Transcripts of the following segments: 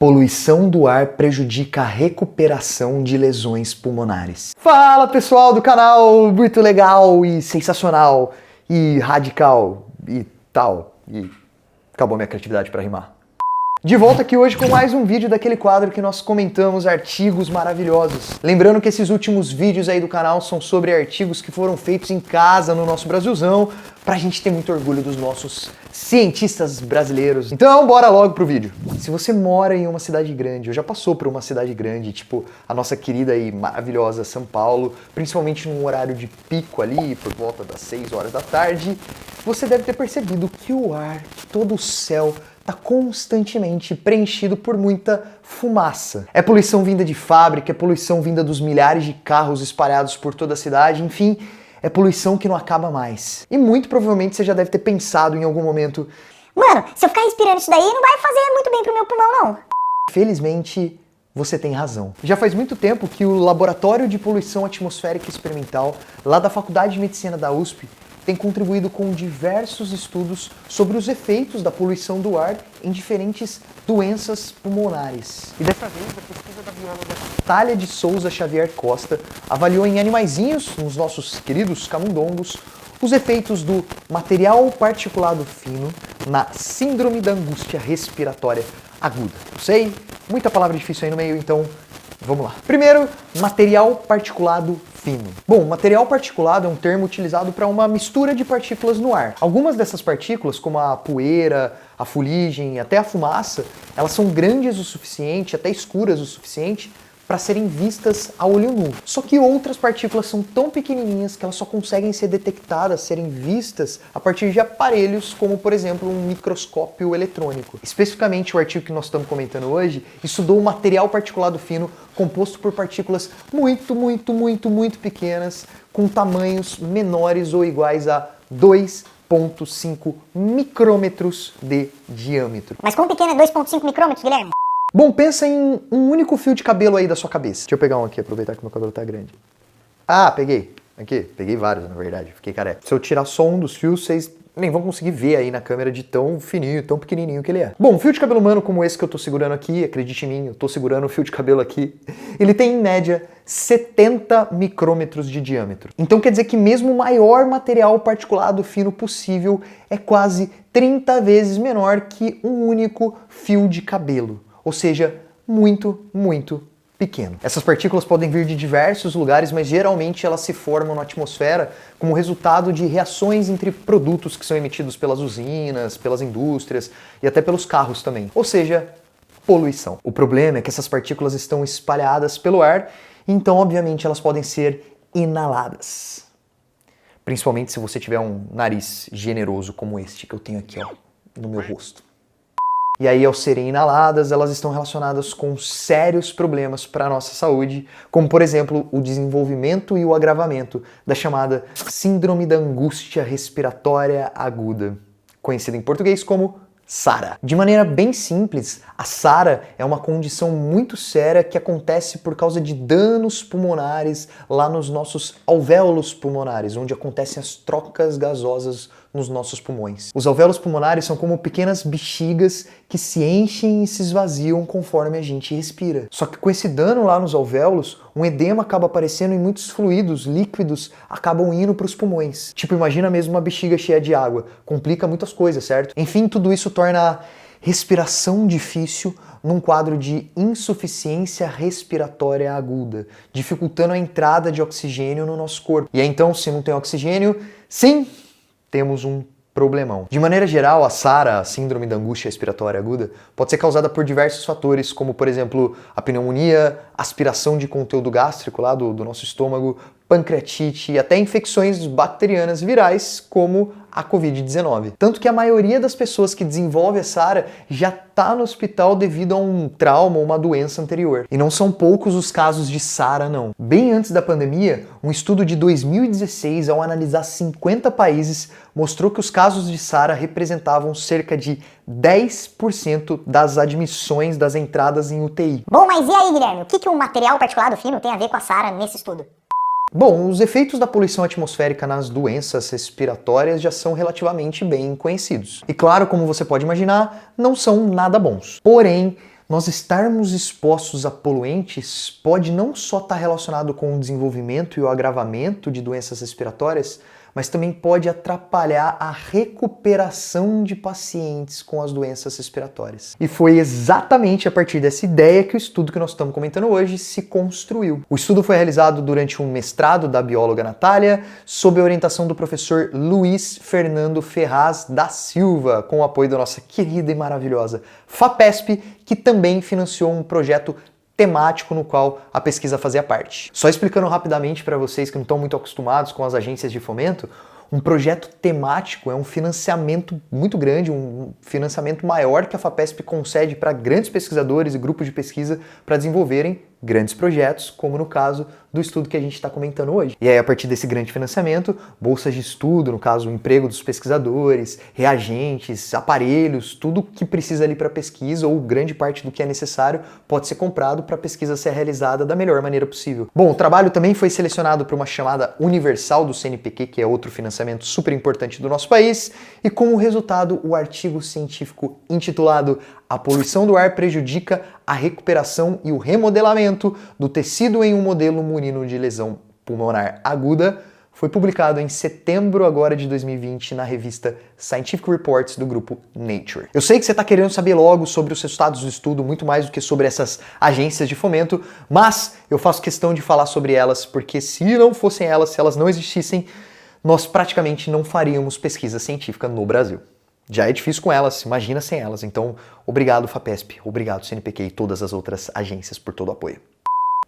Poluição do ar prejudica a recuperação de lesões pulmonares. Fala pessoal do canal, muito legal e sensacional e radical e tal. E acabou minha criatividade para rimar. De volta aqui hoje com mais um vídeo daquele quadro que nós comentamos artigos maravilhosos. Lembrando que esses últimos vídeos aí do canal são sobre artigos que foram feitos em casa no nosso Brasilzão, pra gente ter muito orgulho dos nossos cientistas brasileiros. Então, bora logo pro vídeo. Se você mora em uma cidade grande, ou já passou por uma cidade grande, tipo a nossa querida e maravilhosa São Paulo, principalmente num horário de pico ali, por volta das 6 horas da tarde, você deve ter percebido que o ar, todo o céu, está constantemente preenchido por muita fumaça. É poluição vinda de fábrica, é poluição vinda dos milhares de carros espalhados por toda a cidade, enfim, é poluição que não acaba mais. E muito provavelmente você já deve ter pensado em algum momento: mano, se eu ficar respirando isso daí, não vai fazer muito bem pro meu pulmão, não. Felizmente, você tem razão. Já faz muito tempo que o Laboratório de Poluição Atmosférica Experimental, lá da Faculdade de Medicina da USP, tem contribuído com diversos estudos sobre os efeitos da poluição do ar em diferentes doenças pulmonares. E dessa vez, a pesquisa da bióloga Thalia de Souza Xavier Costa avaliou em animaizinhos, nos nossos queridos camundongos, os efeitos do material particulado fino na síndrome da angústia respiratória aguda. Eu sei, muita palavra difícil aí no meio, então vamos lá. Primeiro, material particulado fino. Bom, material particulado é um termo utilizado para uma mistura de partículas no ar. Algumas dessas partículas, como a poeira, a fuligem, até a fumaça, elas são grandes o suficiente, até escuras o suficiente, para serem vistas a olho nu. Só que outras partículas são tão pequenininhas que elas só conseguem ser detectadas, serem vistas a partir de aparelhos como, por exemplo, um microscópio eletrônico. Especificamente, o artigo que nós estamos comentando hoje estudou o material particulado fino composto por partículas muito pequenas, com tamanhos menores ou iguais a 2,5 micrômetros de diâmetro. Mas quão pequeno é 2,5 micrômetros, Guilherme? Bom, pensa em um único fio de cabelo aí da sua cabeça. Deixa eu pegar um aqui, aproveitar que meu cabelo tá grande. Ah, peguei. Aqui, peguei vários, na verdade. Fiquei careca. Se eu tirar só um dos fios, vocês nem vão conseguir ver aí na câmera de tão fininho, tão pequenininho que ele é. Bom, um fio de cabelo humano como esse que eu tô segurando aqui, acredite em mim, eu tô segurando o fio de cabelo aqui, ele tem, em média, 70 micrômetros de diâmetro. Então quer dizer que mesmo o maior material particulado fino possível é quase 30 vezes menor que um único fio de cabelo. Ou seja, muito pequeno. Essas partículas podem vir de diversos lugares, mas geralmente elas se formam na atmosfera como resultado de reações entre produtos que são emitidos pelas usinas, pelas indústrias e até pelos carros também. Ou seja, poluição. O problema é que essas partículas estão espalhadas pelo ar, então obviamente elas podem ser inaladas. Principalmente se você tiver um nariz generoso como este que eu tenho aqui, ó, no meu rosto. E aí, ao serem inaladas, elas estão relacionadas com sérios problemas para a nossa saúde, como, por exemplo, o desenvolvimento e o agravamento da chamada Síndrome da Angústia Respiratória Aguda, conhecida em português como SARA. De maneira bem simples, a SARA é uma condição muito séria que acontece por causa de danos pulmonares lá nos nossos alvéolos pulmonares, onde acontecem as trocas gasosas nos nossos pulmões. Os alvéolos pulmonares são como pequenas bexigas que se enchem e se esvaziam conforme a gente respira. Só que com esse dano lá nos alvéolos, um edema acaba aparecendo e muitos fluidos líquidos acabam indo para os pulmões. Tipo, imagina mesmo uma bexiga cheia de água. Complica muitas coisas, certo? Enfim, tudo isso torna a respiração difícil num quadro de insuficiência respiratória aguda, dificultando a entrada de oxigênio no nosso corpo. E aí então, se não tem oxigênio, sim, temos um problemão. De maneira geral, a SARA, a Síndrome da Angústia Respiratória Aguda, pode ser causada por diversos fatores, como, por exemplo, a pneumonia, aspiração de conteúdo gástrico lá do nosso estômago, pancreatite e até infecções bacterianas virais, como a Covid-19. Tanto que a maioria das pessoas que desenvolve a SARA já está no hospital devido a um trauma ou uma doença anterior. E não são poucos os casos de SARA, não. Bem antes da pandemia, um estudo de 2016, ao analisar 50 países, mostrou que os casos de SARA representavam cerca de 10% das admissões das entradas em UTI. Bom, mas e aí, Guilherme? O que um material particulado fino tem a ver com a SARA nesse estudo? Bom, os efeitos da poluição atmosférica nas doenças respiratórias já são relativamente bem conhecidos. E claro, como você pode imaginar, não são nada bons. Porém, Nós estarmos expostos a poluentes pode não só estar relacionado com o desenvolvimento e o agravamento de doenças respiratórias, mas também pode atrapalhar a recuperação de pacientes com as doenças respiratórias. E foi exatamente a partir dessa ideia que o estudo que nós estamos comentando hoje se construiu. O estudo foi realizado durante um mestrado da bióloga Natália, sob a orientação do professor Luiz Fernando Ferraz da Silva, com o apoio da nossa querida e maravilhosa FAPESP, que também financiou um projeto temático no qual a pesquisa fazia parte. Só explicando rapidamente para vocês que não estão muito acostumados com as agências de fomento, um projeto temático é um financiamento muito grande, um financiamento maior que a FAPESP concede para grandes pesquisadores e grupos de pesquisa para desenvolverem grandes projetos, como no caso do estudo que a gente está comentando hoje. E aí, a partir desse grande financiamento, bolsas de estudo, no caso, o emprego dos pesquisadores, reagentes, aparelhos, tudo que precisa ali para pesquisa, ou grande parte do que é necessário, pode ser comprado para a pesquisa ser realizada da melhor maneira possível. Bom, o trabalho também foi selecionado para uma chamada universal do CNPq, que é outro financiamento super importante do nosso país, e como resultado, o artigo científico intitulado "A poluição do ar prejudica a recuperação e o remodelamento do tecido em um modelo murino de lesão pulmonar aguda" foi publicado em setembro agora de 2020 na revista Scientific Reports do grupo Nature. Eu sei que você está querendo saber logo sobre os resultados do estudo, muito mais do que sobre essas agências de fomento, mas eu faço questão de falar sobre elas, porque se não fossem elas, se elas não existissem, nós praticamente não faríamos pesquisa científica no Brasil. Já é difícil com elas, imagina sem elas. Então, obrigado FAPESP, obrigado CNPq e todas as outras agências por todo o apoio.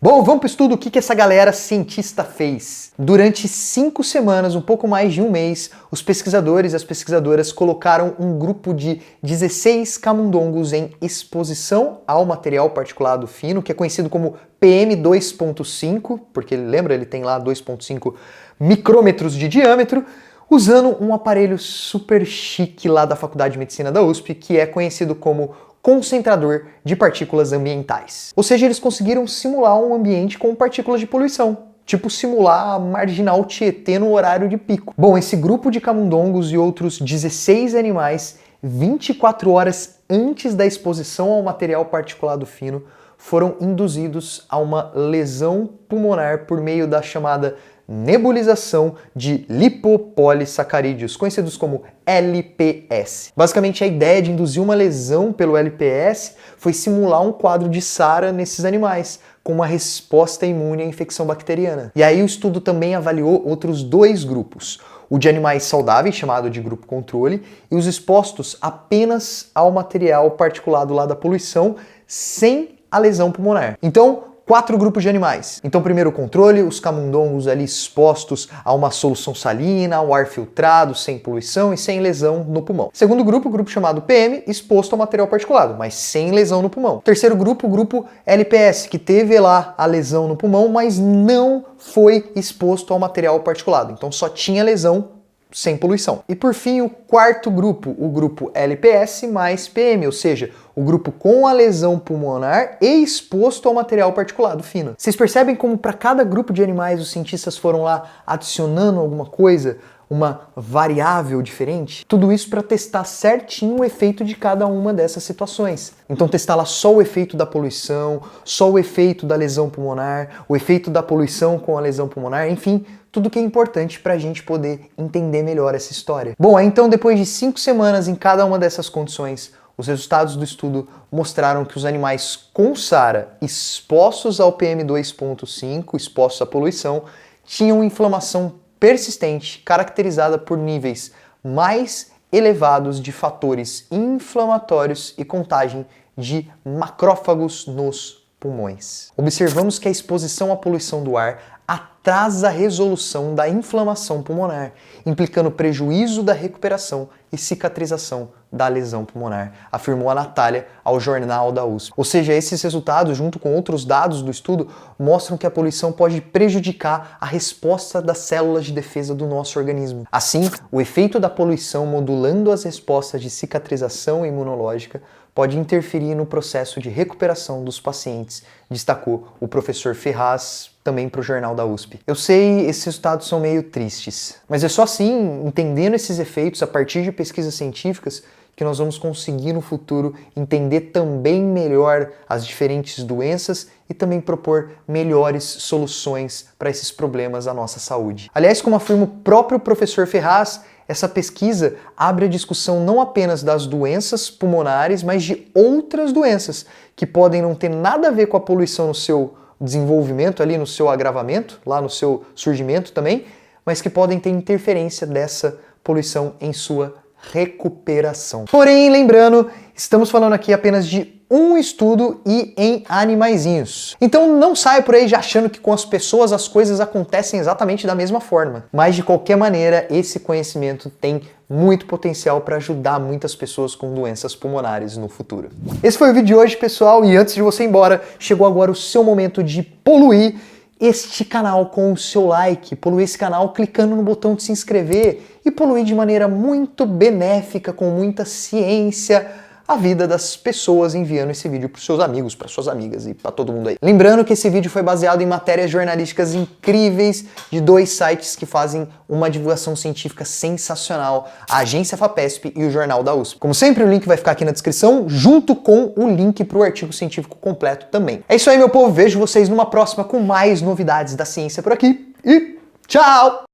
Bom, vamos para o estudo. O que essa galera cientista fez? Durante 5 semanas, um pouco mais de um mês, os pesquisadores e as pesquisadoras colocaram um grupo de 16 camundongos em exposição ao material particulado fino, que é conhecido como PM2.5, porque lembra, ele tem lá 2.5 micrômetros de diâmetro, usando um aparelho super chique lá da Faculdade de Medicina da USP, que é conhecido como concentrador de partículas ambientais. Ou seja, eles conseguiram simular um ambiente com partículas de poluição, tipo simular a marginal Tietê no horário de pico. Bom, esse grupo de camundongos e outros 16 animais, 24 horas antes da exposição ao material particulado fino, foram induzidos a uma lesão pulmonar por meio da chamada nebulização de lipopolissacarídeos, conhecidos como LPS. Basicamente, a ideia de induzir uma lesão pelo LPS foi simular um quadro de SARA nesses animais, com uma resposta imune à infecção bacteriana. E aí o estudo também avaliou outros 2 grupos, o de animais saudáveis, chamado de grupo controle, e os expostos apenas ao material particulado lá da poluição, sem a lesão pulmonar. Então, 4 grupos de animais. Então, primeiro o controle, os camundongos ali expostos a uma solução salina, ao ar filtrado, sem poluição e sem lesão no pulmão. Segundo grupo, o grupo chamado PM, exposto ao material particulado, mas sem lesão no pulmão. Terceiro grupo, o grupo LPS, que teve lá a lesão no pulmão, mas não foi exposto ao material particulado. Então, só tinha lesão sem poluição. E por fim, o quarto grupo, o grupo LPS mais PM, ou seja, o grupo com a lesão pulmonar e exposto ao material particulado fino. Vocês percebem como para cada grupo de animais os cientistas foram lá adicionando alguma coisa, uma variável diferente? Tudo isso para testar certinho o efeito de cada uma dessas situações. Então testar lá só o efeito da poluição, só o efeito da lesão pulmonar, o efeito da poluição com a lesão pulmonar, enfim, tudo que é importante para a gente poder entender melhor essa história. Bom, aí então depois de 5 semanas em cada uma dessas condições, os resultados do estudo mostraram que os animais com SARA expostos ao PM2.5, expostos à poluição, tinham inflamação persistente, caracterizada por níveis mais elevados de fatores inflamatórios e contagem de macrófagos nos pulmões. Observamos que a exposição à poluição do ar atrasa a resolução da inflamação pulmonar, implicando prejuízo da recuperação e cicatrização da lesão pulmonar, afirmou a Natália ao jornal da USP. Ou seja, esses resultados, junto com outros dados do estudo, mostram que a poluição pode prejudicar a resposta das células de defesa do nosso organismo. Assim, o efeito da poluição modulando as respostas de cicatrização imunológica pode interferir no processo de recuperação dos pacientes, destacou o professor Ferraz, também para o jornal da USP. Eu sei, esses resultados são meio tristes, mas é só assim, entendendo esses efeitos a partir de pesquisas científicas, que nós vamos conseguir no futuro entender também melhor as diferentes doenças e também propor melhores soluções para esses problemas da nossa saúde. Aliás, como afirma o próprio professor Ferraz, essa pesquisa abre a discussão não apenas das doenças pulmonares, mas de outras doenças que podem não ter nada a ver com a poluição no seu desenvolvimento, ali no seu agravamento, lá no seu surgimento também, mas que podem ter interferência dessa poluição em sua recuperação. Porém, lembrando, estamos falando aqui apenas de um estudo e em animaizinhos. Então não saia por aí já achando que com as pessoas as coisas acontecem exatamente da mesma forma. Mas de qualquer maneira, esse conhecimento tem muito potencial para ajudar muitas pessoas com doenças pulmonares no futuro. Esse foi o vídeo de hoje, pessoal, e antes de você ir embora, chegou agora o seu momento de poluir este canal com o seu like, poluir esse canal clicando no botão de se inscrever e poluir de maneira muito benéfica, com muita ciência, a vida das pessoas enviando esse vídeo para os seus amigos, para suas amigas e para todo mundo aí. Lembrando que esse vídeo foi baseado em matérias jornalísticas incríveis de 2 sites que fazem uma divulgação científica sensacional, a Agência FAPESP e o Jornal da USP. Como sempre, o link vai ficar aqui na descrição, junto com o link para o artigo científico completo também. É isso aí, meu povo. Vejo vocês numa próxima com mais novidades da ciência por aqui e tchau!